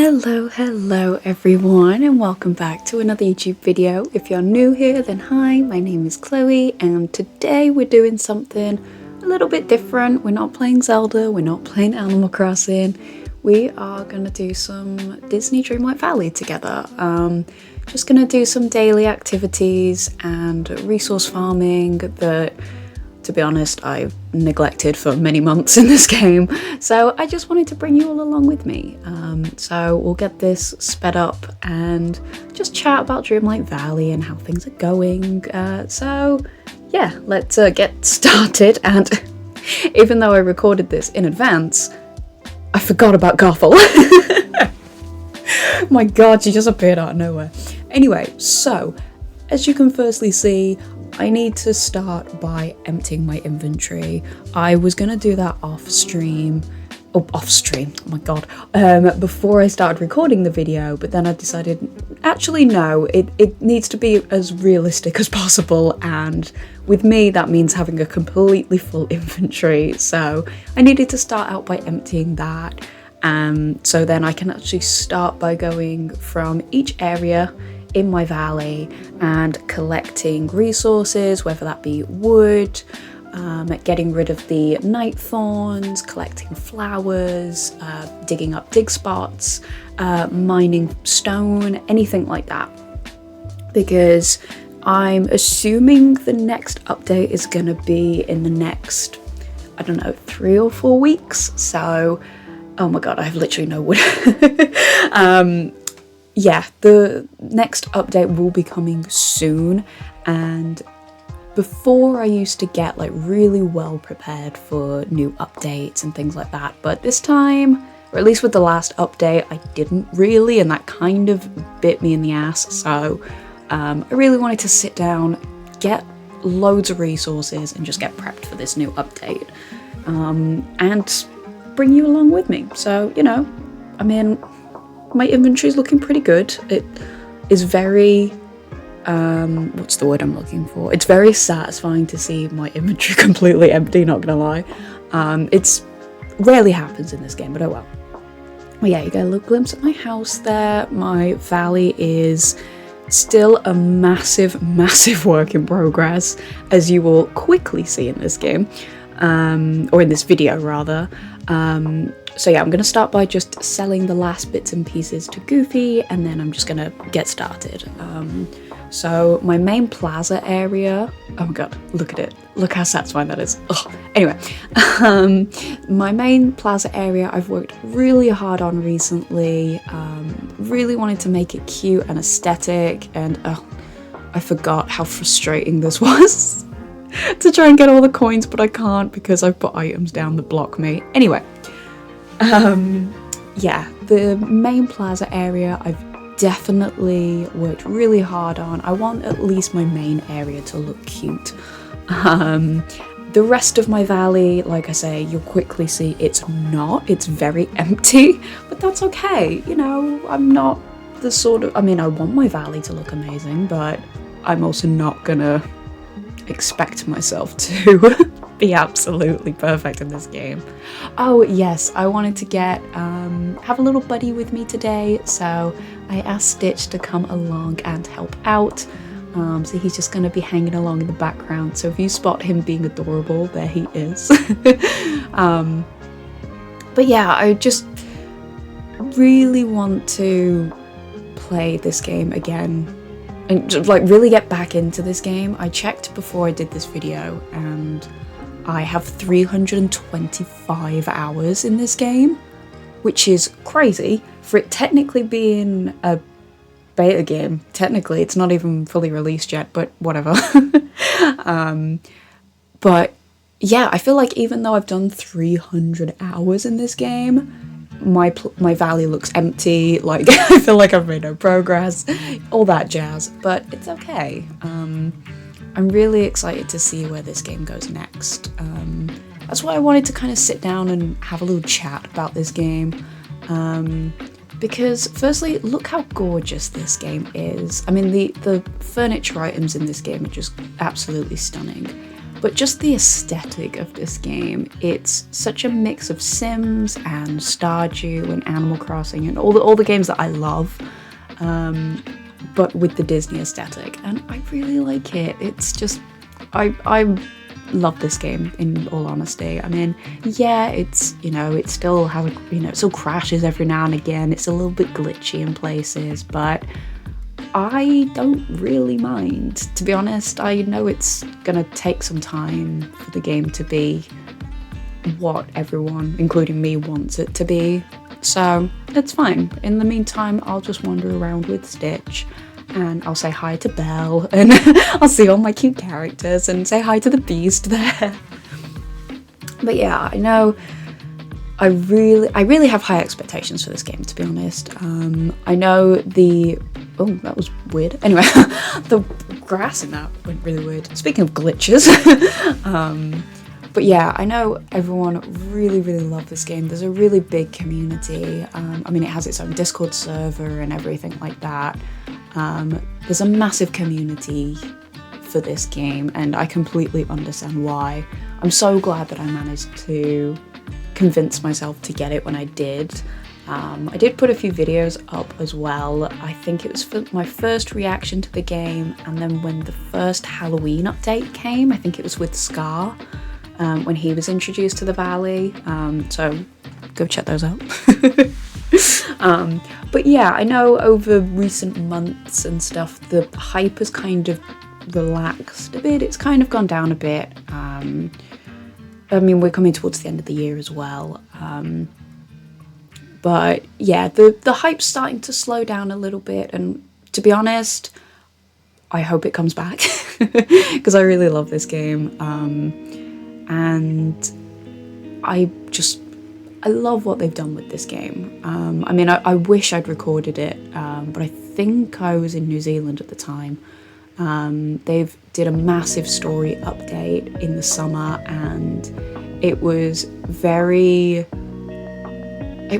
Hello everyone, and welcome back to another YouTube video. If you're new here, then hi, my name is Chloe, and today we're doing something a little bit different. We're not playing Zelda, we're not playing Animal Crossing. We are gonna do some Disney Dreamlight Valley together. Just gonna do some daily activities and resource farming that, to be honest, I've neglected for many months in this game. So I just wanted to bring you all along with me. So we'll get this sped up and just chat about Dreamlight Valley and how things are going. So yeah, let's get started. And even though I recorded this in advance, I forgot about Gothel. My god, she just appeared out of nowhere. Anyway, so as you can firstly see, I need to start by emptying my inventory. I was gonna do that off stream, oh my god, before I started recording the video, but then I decided, actually no, it needs to be as realistic as possible, and with me that means having a completely full inventory, so I needed to start out by emptying that, so then I can actually start by going from each area in my valley and collecting resources, whether that be wood, getting rid of the night thorns, collecting flowers, digging up dig spots, mining stone, anything like that. Because I'm assuming the next update is gonna be in the next, I don't know, 3 or 4 weeks. So, oh my god, I have literally no wood. Yeah, the next update will be coming soon, and before I used to get like really well prepared for new updates and things like that, but this time, or at least with the last update, I didn't really, and that kind of bit me in the ass, so I really wanted to sit down, get loads of resources, and just get prepped for this new update, and bring you along with me. So, you know, I mean, my inventory is looking pretty good. It is very, what's the word I'm looking for? It's very satisfying to see my inventory completely empty, not gonna lie. It's rarely happens in this game, but oh well. Well, yeah, you get a little glimpse at my house there. My valley is still a massive work in progress, as you will quickly see in this game, or in this video rather. So yeah, I'm going to start by just selling the last bits and pieces to Goofy, and then I'm just going to get started. So my main plaza area, oh my god, look at it. Look how satisfying that is. Ugh. Anyway, my main plaza area I've worked really hard on recently, really wanted to make it cute and aesthetic, and I forgot how frustrating this was to try and get all the coins, but I can't because I've put items down that block me. Anyway. Yeah, the main plaza area I've definitely worked really hard on. I want at least my main area to look cute. The rest of my valley, like I say, you'll quickly see it's not. It's very empty, but that's okay. You know, I'm not the sort of, I mean, I want my valley to look amazing, but I'm also not gonna expect myself to be absolutely perfect in this game. Oh yes, I wanted to get have a little buddy with me today, so I asked Stitch to come along and help out. So he's just going to be hanging along in the background, so if you spot him being adorable, there he is. But yeah, I just really want to play this game again and like really get back into this game. I checked before I did this video and I have 325 hours in this game, which is crazy for it technically being a beta game. Technically, it's not even fully released yet, but whatever. But yeah, I feel like even though I've done 300 hours in this game, my valley looks empty, like I feel like I've made no progress, all that jazz, but it's okay. I'm really excited to see where this game goes next. That's why I wanted to kind of sit down and have a little chat about this game. Because firstly, look how gorgeous this game is. I mean, the furniture items in this game are just absolutely stunning. but just the aesthetic of this game, it's such a mix of Sims and Stardew and Animal Crossing and all the games that I love, but with the Disney aesthetic, and I really like it. It's just, I love this game, in all honesty. I mean, yeah, it's, you know, it still has, it still crashes every now and again, it's a little bit glitchy in places, but I don't really mind, to be honest. I know it's gonna take some time for the game to be what everyone, including me, wants it to be, so it's fine. In the meantime, I'll just wander around with Stitch, and I'll say hi to Belle, and I'll see all my cute characters, and say hi to the Beast there. But yeah, I know I really have high expectations for this game, to be honest. I know oh, that was weird. Anyway, the grass in that went really weird. Speaking of glitches. But yeah, I know everyone really loved this game. There's a really big community. I mean, it has its own Discord server and everything like that. There's a massive community for this game, and I completely understand why. I'm so glad that I managed to convince myself to get it when I did. I did put a few videos up as well. I think it was for my first reaction to the game, and then when the first Halloween update came, I think it was with Scar, when he was introduced to the Valley, so go check those out. But yeah, I know over recent months and stuff, the hype has kind of relaxed a bit, it's kind of gone down a bit. I mean, we're coming towards the end of the year as well, but yeah, the hype's starting to slow down a little bit, and to be honest, I hope it comes back, because I really love this game, and I love what they've done with this game. I mean, I wish I'd recorded it, but I think I was in New Zealand at the time. They've did a massive story update in the summer, and it was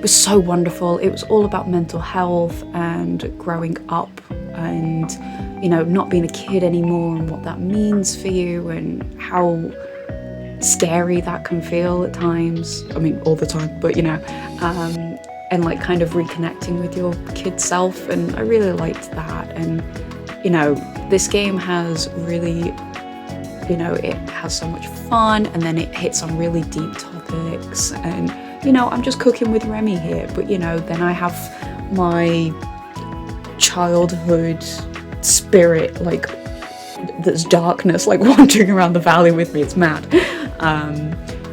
so wonderful. It was all about mental health and growing up and, you know, not being a kid anymore and what that means for you and how scary that can feel at times. I mean, all the time, but you know, and like kind of reconnecting with your kid self, and I really liked that. And you know, this game has really, you know, it has so much fun, and then it hits on really deep topics, and you know, I'm just cooking with Remy here, but you know, then I have my childhood spirit, like that's darkness, like wandering around the valley with me. It's mad.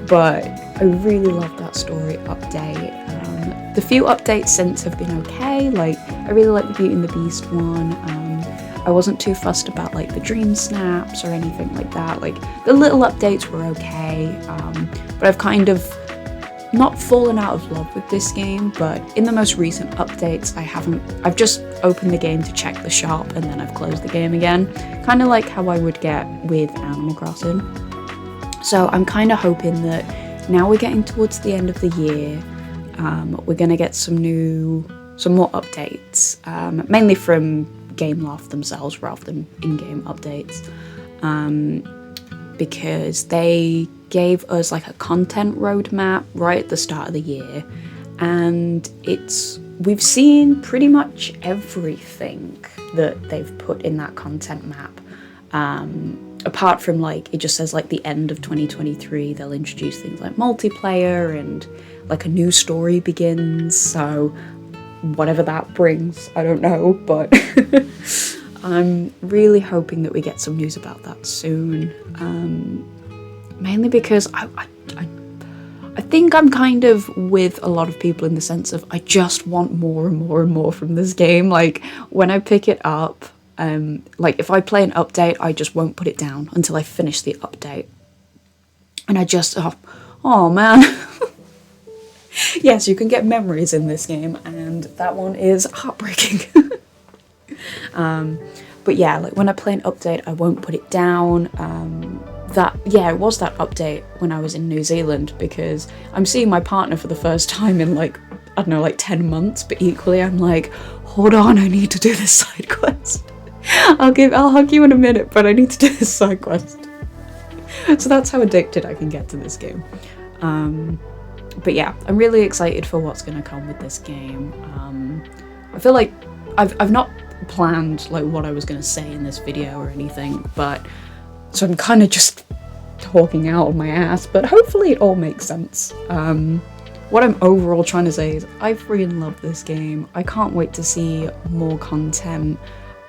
But I really love that story update. The few updates since have been okay. Like, I really like the Beauty and the Beast one. I wasn't too fussed about like the dream snaps or anything like that. Like, the little updates were okay. But I've kind of not fallen out of love with this game, but in the most recent updates, I've just opened the game to check the shop, and then I've closed the game again. Kind of like how I would get with Animal Crossing. So I'm kind of hoping that now we're getting towards the end of the year, we're going to get some more updates, mainly from Gameloft themselves rather than in-game updates, because they gave us like a content roadmap right at the start of the year, and we've seen pretty much everything that they've put in that content map. Apart from like, it just says like the end of 2023, they'll introduce things like multiplayer and like a new story begins, so whatever that brings, I don't know, but I'm really hoping that we get some news about that soon, mainly because I think I'm kind of with a lot of people in the sense of I just want more and more and more from this game. Like, when I pick it up, like if I play an update, I just won't put it down until I finish the update. And I just, oh man. Yes, you can get memories in this game, and that one is heartbreaking. But yeah, like when I play an update, I won't put it down. It was that update when I was in New Zealand, because I'm seeing my partner for the first time in like, I don't know, like 10 months, but equally I'm like, hold on, I need to do this side quest. I'll hug you in a minute, but I need to do this side quest. So that's how addicted I can get to this game. But yeah, I'm really excited for what's going to come with this game. I feel like I've not planned like what I was going to say in this video or anything, but so I'm kind of just talking out of my ass, but hopefully it all makes sense. What I'm overall trying to say is I freaking love this game. I can't wait to see more content.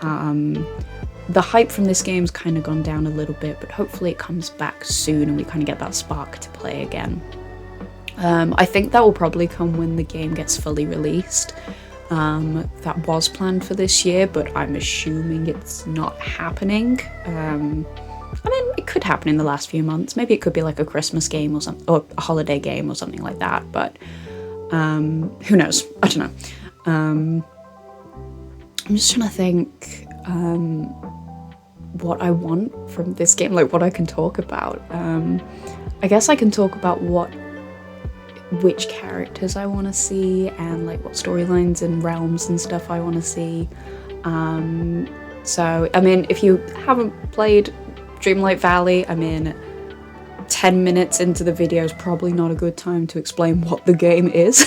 The hype from this game's kind of gone down a little bit, but hopefully it comes back soon and we kind of get that spark to play again. I think that will probably come when the game gets fully released. That was planned for this year, but I'm assuming it's not happening. I mean, it could happen in the last few months. Maybe it could be like a Christmas game or something, or a holiday game or something like that, but who knows? I don't know. I'm just trying to think what I want from this game, like what I can talk about. I guess I can talk about which characters I want to see and like what storylines and realms and stuff I want to see. So, I mean, if you haven't played Dreamlight Valley, I mean, 10 minutes into the video is probably not a good time to explain what the game is.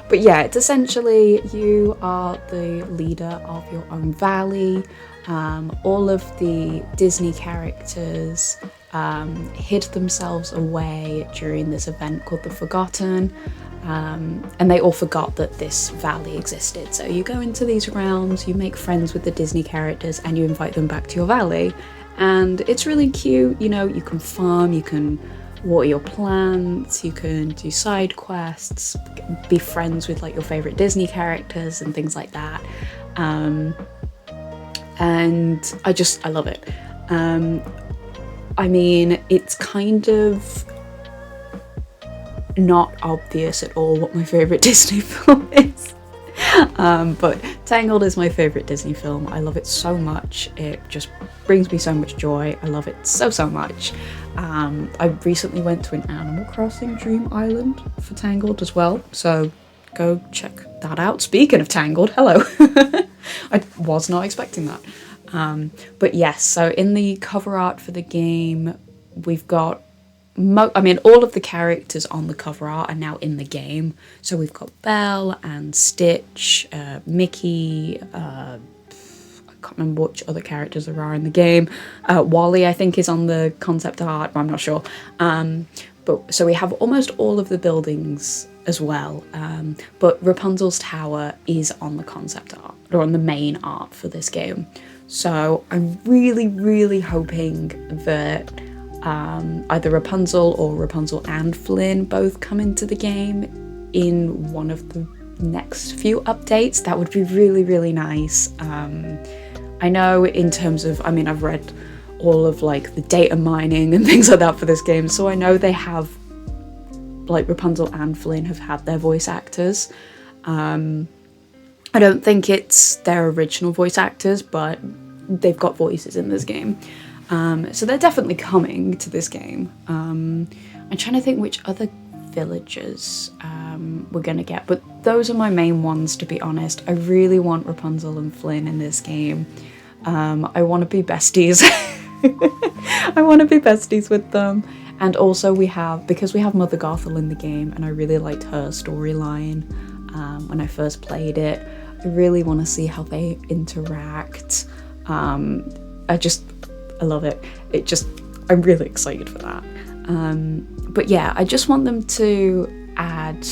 But yeah, it's essentially you are the leader of your own valley. All of the Disney characters hid themselves away during this event called The Forgotten, and they all forgot that this valley existed. So you go into these realms, you make friends with the Disney characters, and you invite them back to your valley. And it's really cute, you know, you can farm, you can water your plants, you can do side quests, be friends with like your favorite Disney characters and things like that. And I love it. I mean, it's kind of not obvious at all what my favourite Disney film is. But Tangled is my favourite Disney film. I love it so much. It just brings me so much joy. I love it so much. I recently went to an Animal Crossing Dream Island for Tangled as well, so go check that out. Speaking of Tangled, hello. I was not expecting that. But yes, so in the cover art for the game, we've got all of the characters on the cover art are now in the game. So we've got Belle and Stitch, Mickey, I can't remember which other characters there are in the game. Wally, I think, is on the concept art, but I'm not sure. But so we have almost all of the buildings as well. But Rapunzel's tower is on the concept art, or on the main art for this game. So I'm really hoping that either Rapunzel or Rapunzel and Flynn both come into the game in one of the next few updates. That would be really nice. I know in terms of, I mean, I've read all of like the data mining and things like that for this game, so I know they have, like, Rapunzel and Flynn have had their voice actors. I don't think it's their original voice actors, but they've got voices in this game. So they're definitely coming to this game. I'm trying to think which other villagers we're gonna get, but those are my main ones, to be honest. I really want Rapunzel and Flynn in this game. I want to be besties. I want to be besties with them. And also because we have Mother Gothel in the game, and I really liked her storyline when I first played it. I really want to see how they interact. I love it. I'm really excited for that. But yeah, I just want them to add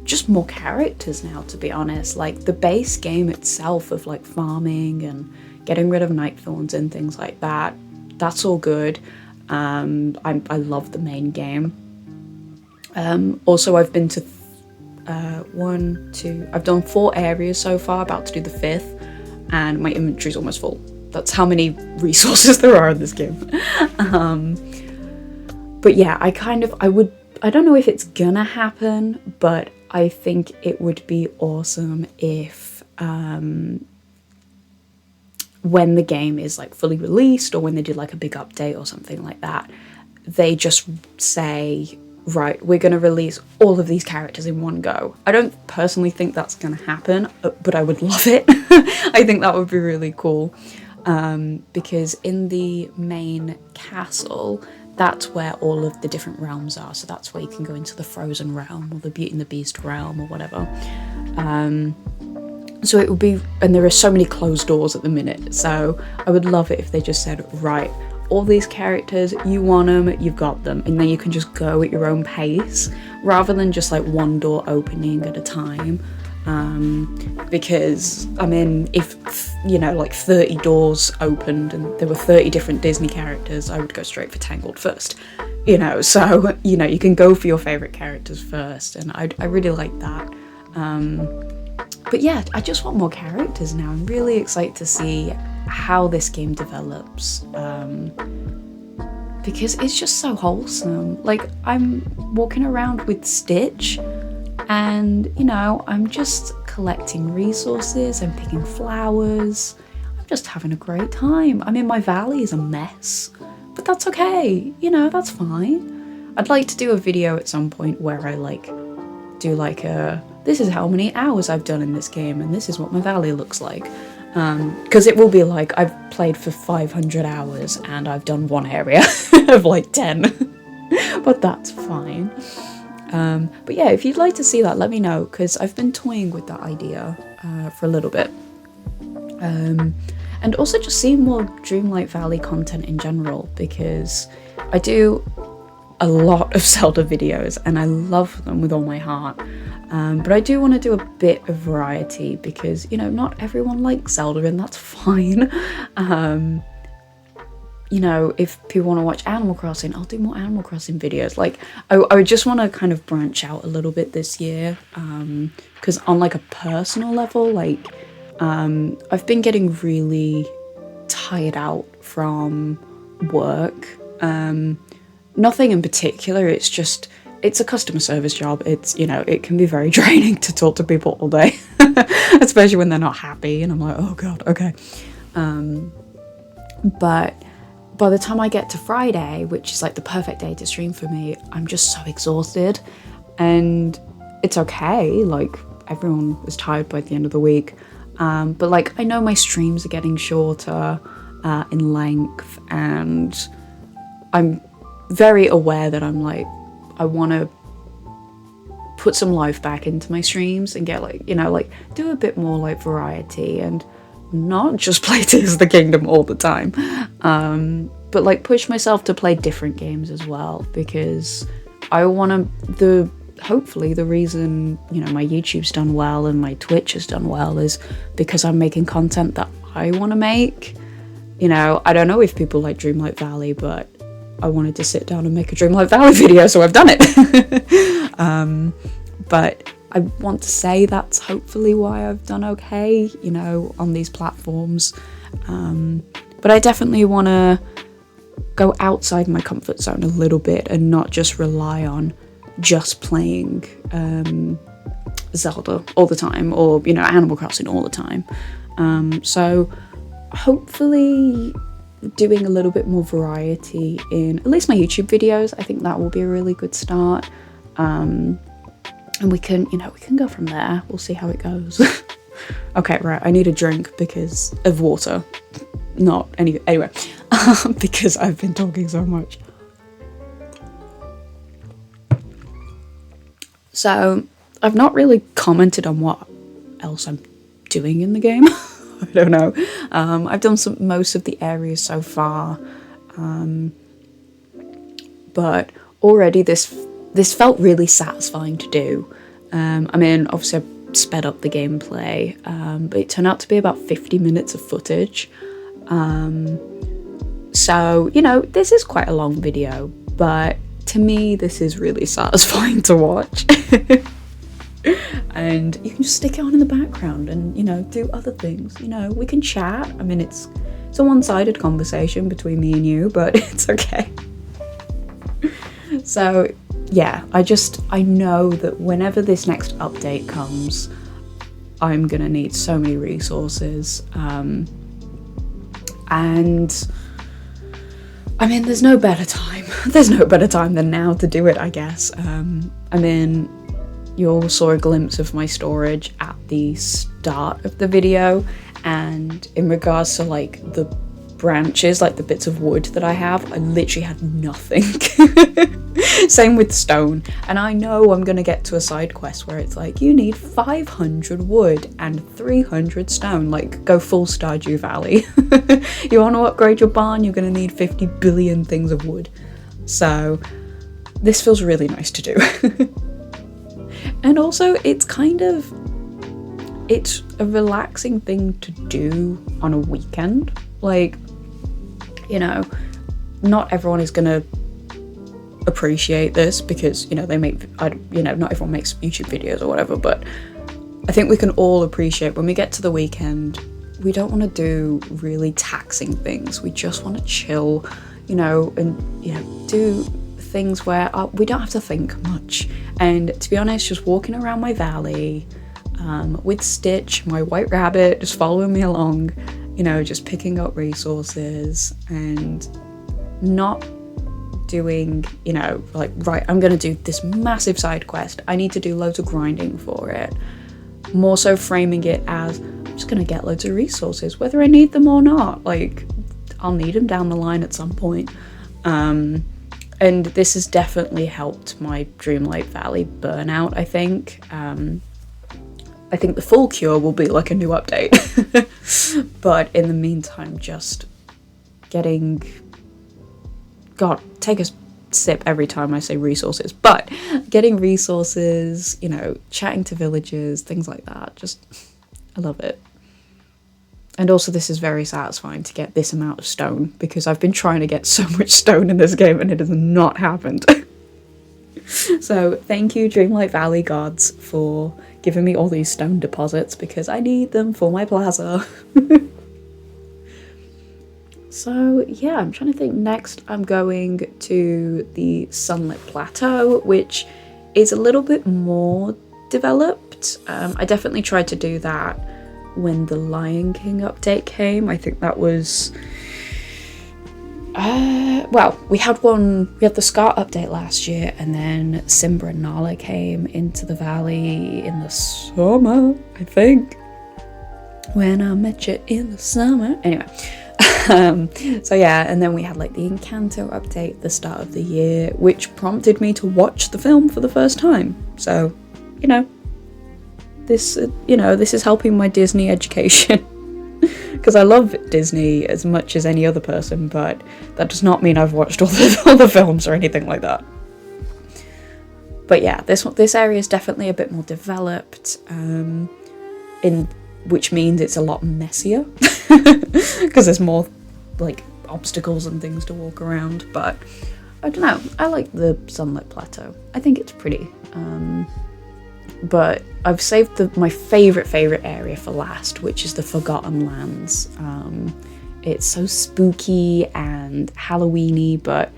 just more characters now, to be honest. Like, the base game itself of like farming and getting rid of night thorns and things like that, that's all good. I love the main game. Also, I've been to I've done 4 areas so far, about to do the 5th, and my inventory's almost full. That's how many resources there are in this game. But yeah, I don't know if it's gonna happen, but I think it would be awesome if when the game is like fully released, or when they do like a big update or something like that, they just say, right, we're going to release all of these characters in one go. I don't personally think that's going to happen, but I would love it. I think that would be really cool. because in the main castle, that's where all of the different realms are. So that's where you can go into the Frozen realm or the Beauty and the Beast realm or whatever. So it would be, and there are so many closed doors at the minute, so I would love it if they just said, right, all these characters, you want them, you've got them, and then you can just go at your own pace, rather than just like one door opening at a time. Because, I mean, if, you know, like 30 doors opened and there were 30 different Disney characters, I would go straight for Tangled first, you know, so, you know, you can go for your favourite characters first, and I really like that. But yeah, I just want more characters now. I'm really excited to see how this game develops, because it's just so wholesome. Like, I'm walking around with Stitch, and, you know, I'm just collecting resources and picking flowers. I'm just having a great time. I mean, my valley is a mess, but that's okay. You know, that's fine. I'd like to do a video at some point where I, like, do, like, this is how many hours I've done in this game, and this is what my valley looks like. Because it will be like, I've played for 500 hours, and I've done one area of, like, 10. But that's fine. But yeah, if you'd like to see that, let me know, because I've been toying with that idea for a little bit. And also just seeing more Dreamlight Valley content in general, because I do a lot of Zelda videos and I love them with all my heart. But I do want to do a bit of variety, because, you know, not everyone likes Zelda, and that's fine. You know, if people want to watch Animal Crossing, I'll do more Animal Crossing videos. Like, I just want to kind of branch out a little bit this year, because on, like, a personal level, like, I've been getting really tired out from work. Nothing in particular, it's just, it's a customer service job. It's, you know, it can be very draining to talk to people all day, especially when they're not happy, and I'm like, oh god, okay. But by the time I get to Friday, which is like the perfect day to stream for me, I'm just so exhausted, and it's okay, like, everyone is tired by the end of the week, but, like, I know my streams are getting shorter in length, and I'm very aware that I'm like, I want to put some life back into my streams and get, like, you know, like, do a bit more, like, variety, and not just play Tears of the Kingdom all the time, but, like, push myself to play different games as well, because I want to, hopefully the reason, you know, my YouTube's done well and my Twitch has done well is because I'm making content that I want to make. You know, I don't know if people like Dreamlight Valley, but I wanted to sit down and make a Dreamlight Valley video, so I've done it. But I want to say that's hopefully why I've done okay, you know, on these platforms. But I definitely want to go outside my comfort zone a little bit and not just rely on just playing Zelda all the time, or, you know, Animal Crossing all the time. So hopefully doing a little bit more variety in at least my YouTube videos, I think that will be a really good start. And we can, you know, we can go from there. We'll see how it goes. Okay, right, I need a drink because of water. Not anyway, because I've been talking so much. So I've not really commented on what else I'm doing in the game. I don't know. I've done most of the areas so far, but already this felt really satisfying to do. I mean, obviously I sped up the gameplay, but it turned out to be about 50 minutes of footage. So, you know, this is quite a long video, but to me this is really satisfying to watch. And you can just stick it on in the background and, you know, do other things. You know, we can chat. I mean, it's a one-sided conversation between me and you, but it's okay. So yeah, I know that whenever this next update comes, I'm gonna need so many resources, and I mean, there's no better time than now to do it, I guess. I mean, you all saw a glimpse of my storage at the start of the video, And in regards to like the branches, like the bits of wood that I have, I literally had nothing. Same with stone. And I know I'm gonna get to a side quest where it's like, you need 500 wood and 300 stone, like go full Stardew Valley. You want to upgrade your barn, you're gonna need 50 billion things of wood. So this feels really nice to do. And also it's a relaxing thing to do on a weekend. Like, you know, not everyone is gonna appreciate this because, you know, not everyone makes YouTube videos or whatever, but I think we can all appreciate when we get to the weekend, we don't want to do really taxing things. We just want to chill, you know, and, you know, do things where we don't have to think much. And to be honest, just walking around my valley with Stitch, my white rabbit, just following me along, you know, just picking up resources and not doing, you know, like, right, I'm gonna do this massive side quest, I need to do loads of grinding for it. More so framing it as, I'm just gonna get loads of resources, whether I need them or not. Like, I'll need them down the line at some point. And this has definitely helped my Dreamlight Valley burnout, I think. I think the full cure will be like a new update. But in the meantime, just getting... God, take a sip every time I say resources. But getting resources, you know, chatting to villagers, things like that. Just, I love it. And also this is very satisfying to get this amount of stone, because I've been trying to get so much stone in this game and it has not happened. So thank you, Dreamlight Valley gods, for giving me all these stone deposits, because I need them for my plaza. So yeah, I'm trying to think. Next I'm going to the Sunlit Plateau, which is a little bit more developed. I definitely tried to do that when the Lion King update came. I think that was... well, we had the Scar update last year, and then Simba and Nala came into the valley in the summer, I think. When I met you in the summer. Anyway. So yeah, and then we had like the Encanto update at the start of the year, which prompted me to watch the film for the first time. So, you know, this is helping my Disney education. Because I love Disney as much as any other person, but that does not mean I've watched all the films or anything like that. But yeah, this area is definitely a bit more developed, which means it's a lot messier, because there's more like obstacles and things to walk around. But I don't know, I like the Sunlit Plateau. I think it's pretty. But I've saved my favourite area for last, which is the Forgotten Lands. It's so spooky and Halloweeny, but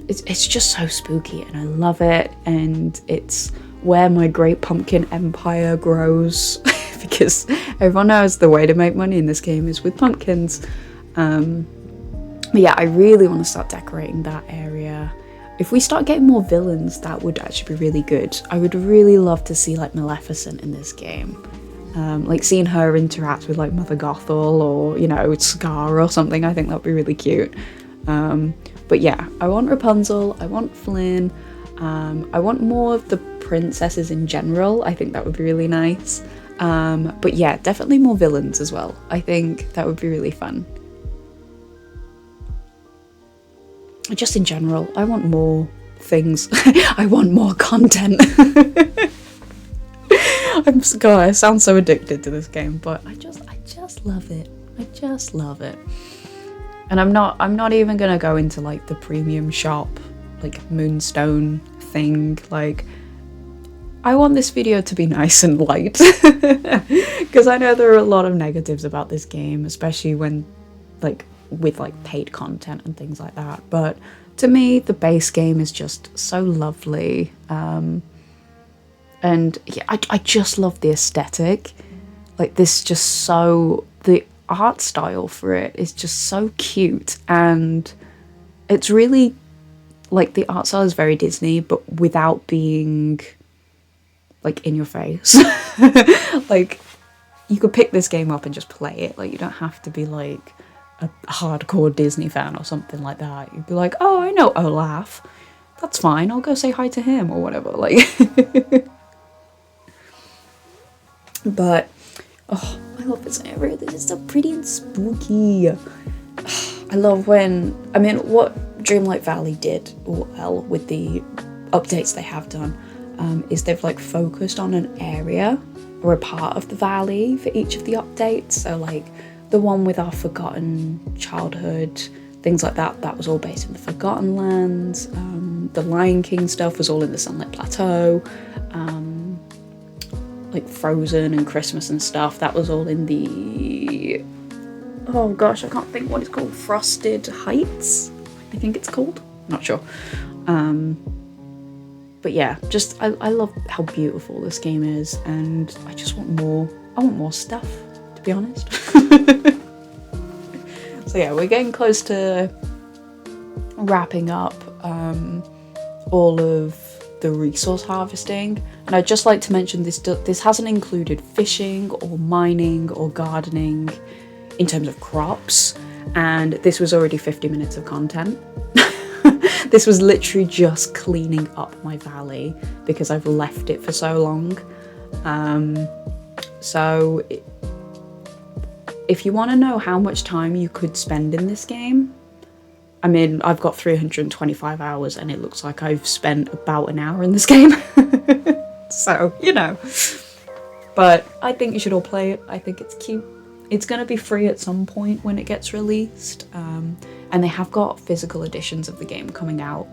it's just so spooky and I love it. And it's where my Great Pumpkin Empire grows, because everyone knows the way to make money in this game is with pumpkins. But yeah, I really want to start decorating that area. If we start getting more villains, that would actually be really good. I would really love to see like Maleficent in this game. Like seeing her interact with like Mother Gothel or, you know, Scar or something. I think that would be really cute. But yeah, I want Rapunzel, I want Flynn, I want more of the princesses in general. I think that would be really nice. But yeah, definitely more villains as well. I think that would be really fun. Just in general, I want more things. I want more content. God, I sound so addicted to this game, but I just love it. I just love it. And I'm not even gonna go into like the premium shop, like Moonstone thing. Like, I want this video to be nice and light, because I know there are a lot of negatives about this game, especially when like with like paid content and things like that. But to me, the base game is just so lovely. And yeah, I just love the aesthetic. Like this, just so, the art style for it is just so cute, and it's really like the art style is very Disney, but without being like in your face. Like, you could pick this game up and just play it. Like, you don't have to be like a hardcore Disney fan or something like that. You'd be like, oh, I know Olaf. That's fine. I'll go say hi to him or whatever. Like, but oh, I love this area. This is so pretty and spooky. I love when, I mean, what Dreamlight Valley did well with the updates they have done is they've like focused on an area or a part of the valley for each of the updates. So like the one with our forgotten childhood, things like that, that was all based in the Forgotten Lands. The Lion King stuff was all in the Sunlit Plateau. Like Frozen and Christmas and stuff, that was all in the, oh gosh, I can't think what it's called, Frosted Heights, I think it's called, not sure. But yeah, just I love how beautiful this game is, and I just want more. I want more stuff, to be honest. So yeah, we're getting close to wrapping up all of the resource harvesting, and I'd just like to mention this hasn't included fishing or mining or gardening in terms of crops, and this was already 50 minutes of content. This was literally just cleaning up my valley because I've left it for so long. So if you want to know how much time you could spend in this game, I mean, I've got 325 hours and it looks like I've spent about an hour in this game. So, you know. But I think you should all play it. I think it's cute. It's going to be free at some point when it gets released. And they have got physical editions of the game coming out,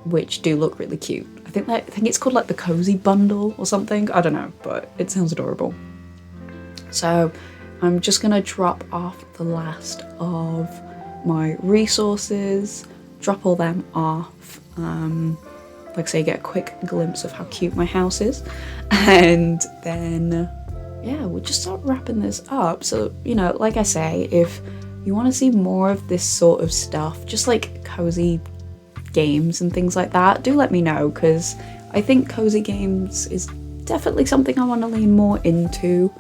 which do look really cute. I think it's called like the Cozy Bundle or something. I don't know, but it sounds adorable. So I'm just going to drop off the last of my resources, drop all them off. Like I say, get a quick glimpse of how cute my house is. And then, yeah, we'll just start wrapping this up. So, you know, like I say, if you want to see more of this sort of stuff, just like cozy games and things like that, do let me know, because I think cozy games is definitely something I want to lean more into.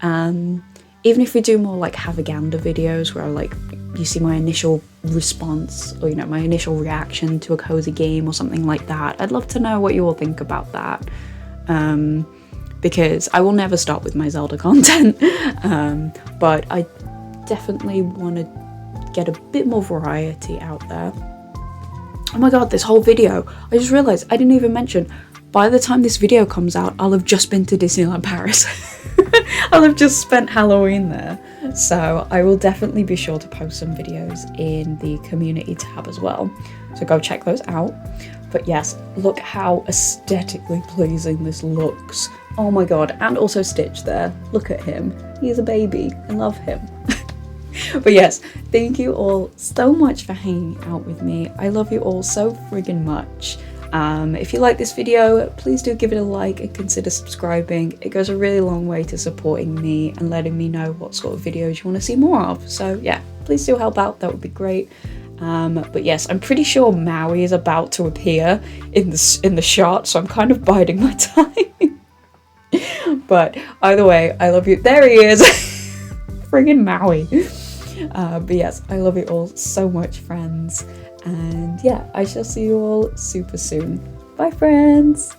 Even if we do more like Havaganda videos where like you see my initial response, or you know, my initial reaction to a cozy game or something like that, I'd love to know what you all think about that. Because I will never stop with my Zelda content, but I definitely want to get a bit more variety out there. Oh my god, this whole video, I just realised I didn't even mention, by the time this video comes out, I'll have just been to Disneyland Paris. I'll have just spent Halloween there. So I will definitely be sure to post some videos in the community tab as well. So go check those out. But yes, look how aesthetically pleasing this looks. Oh my god, and also Stitch there. Look at him. He's a baby. I love him. But yes, thank you all so much for hanging out with me. I love you all so friggin' much. If you like this video, please do give it a like and consider subscribing. It goes a really long way to supporting me and letting me know what sort of videos you want to see more of. So yeah, please do help out, that would be great. But yes, I'm pretty sure Maui is about to appear in the shot, so I'm kind of biding my time. But either way, I love you. There he is! Friggin' Maui. But yes, I love you all so much, friends. And yeah, I shall see you all super soon. Bye, friends!